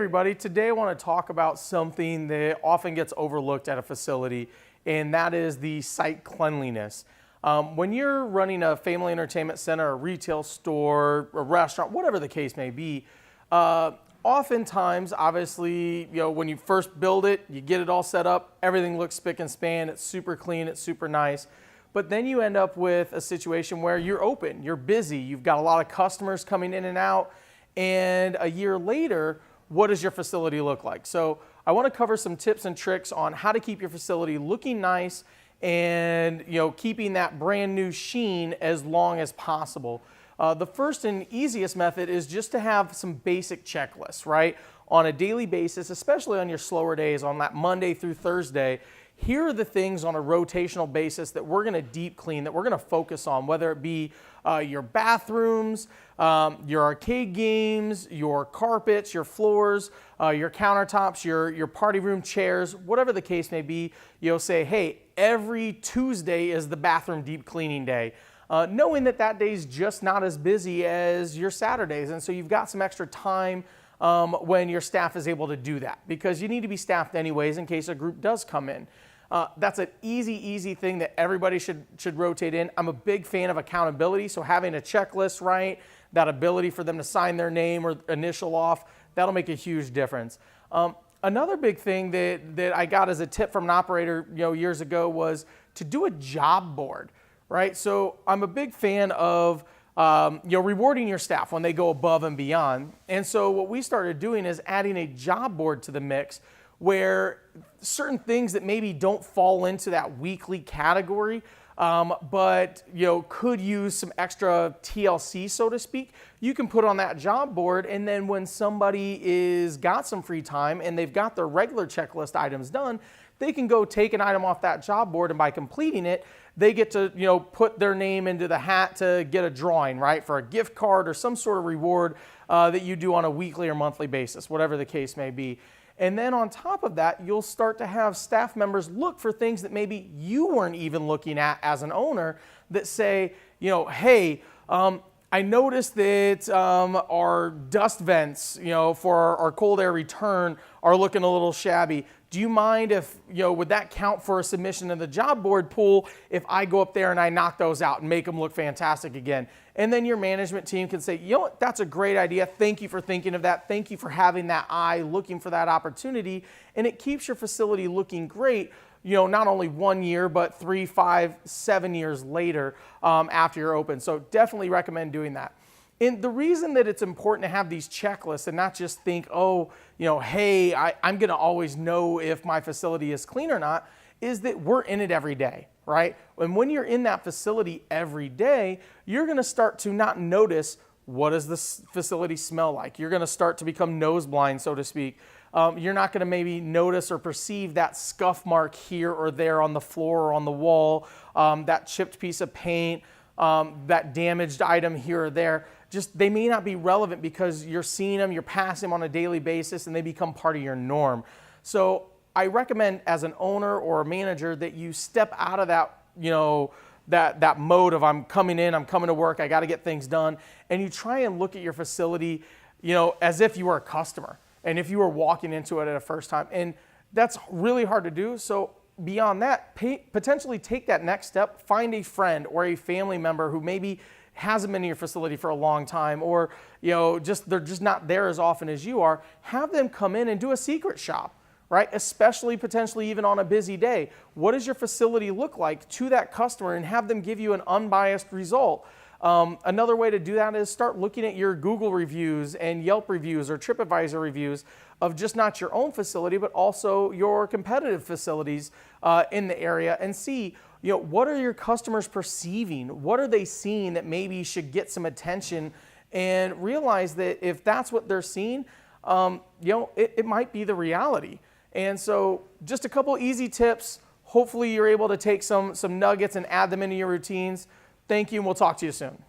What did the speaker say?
everybody, today I want to talk about something that often gets overlooked at a facility, and that is the site cleanliness. When you're running a family entertainment center, a retail store, a restaurant, whatever the case may be, oftentimes, obviously, when you first build it, you get it all set up, everything looks spick and span, it's super clean, it's super nice. But then you end up with a situation where you're open, you're busy, you've got a lot of customers coming in and out, and a year later, what does your facility look like? So I want to cover some tips and tricks on how to keep your facility looking nice and keeping that brand new sheen as long as possible. The first and easiest method is just to have some basic checklists, right? On a daily basis, especially on your slower days, on that Monday through Thursday, here are the things on a rotational basis that we're going to deep clean, that we're going to focus on, whether it be your bathrooms, your arcade games, your carpets, your floors, your countertops, your party room chairs, whatever the case may be. You'll say, hey, every Tuesday is the bathroom deep cleaning day. Knowing that that day is just not as busy as your Saturdays. And so you've got some extra time when your staff is able to do that, because you need to be staffed anyways in case a group does come in. That's an easy thing that everybody should rotate in. I'm a big fan of accountability, so having a checklist, right, that ability for them to sign their name or initial off, that'll make a huge difference. Another big thing that I got as a tip from an operator years ago was to do a job board, right? So I'm a big fan of rewarding your staff when they go above and beyond. And so what we started doing is adding a job board to the mix, where certain things that maybe don't fall into that weekly category, but could use some extra TLC, so to speak, you can put on that job board. And then when somebody is got some free time and they've got their regular checklist items done, they can go take an item off that job board, and by completing it, they get to put their name into the hat to get a drawing, right, for a gift card or some sort of reward that you do on a weekly or monthly basis, whatever the case may be. And then on top of that, you'll start to have staff members look for things that maybe you weren't even looking at as an owner, that say, hey, I noticed that our dust vents, for our cold air return are looking a little shabby. Do you mind if, would that count for a submission in the job board pool if I go up there and I knock those out and make them look fantastic again? And then your management team can say, what, that's a great idea. Thank you for thinking of that. Thank you for having that eye looking for that opportunity. And it keeps your facility looking great, not only 1 year, but 3, 5, 7 years later after you're open. So definitely recommend doing that. And the reason that it's important to have these checklists and not just think, hey, I'm going to always know if my facility is clean or not, is that we're in it every day, right? And when you're in that facility every day, you're going to start to not notice, what does this facility smell like? You're going to start to become nose blind, so to speak. You're not going to maybe notice or perceive that scuff mark here or there on the floor or on the wall, that chipped piece of paint, that damaged item here or there. Just, they may not be relevant because you're seeing them, you're passing them on a daily basis, and they become part of your norm. So I recommend, as an owner or a manager, that you step out of that, that mode of I'm coming in, I'm coming to work, I got to get things done, and you try and look at your facility, as if you were a customer and if you were walking into it at a first time. And that's really hard to do. So beyond that, potentially take that next step, find a friend or a family member who maybe hasn't been in your facility for a long time, or they're just not there as often as you are. Have them come in and do a secret shop, right? Especially potentially even on a busy day. What does your facility look like to that customer, and have them give you an unbiased result. Another way to do that is start looking at your Google reviews and Yelp reviews or TripAdvisor reviews of just not your own facility, but also your competitive facilities in the area, and see, what are your customers perceiving? What are they seeing that maybe should get some attention? And realize that if that's what they're seeing, it might be the reality. And so just a couple easy tips. Hopefully you're able to take some nuggets and add them into your routines. Thank you, and we'll talk to you soon.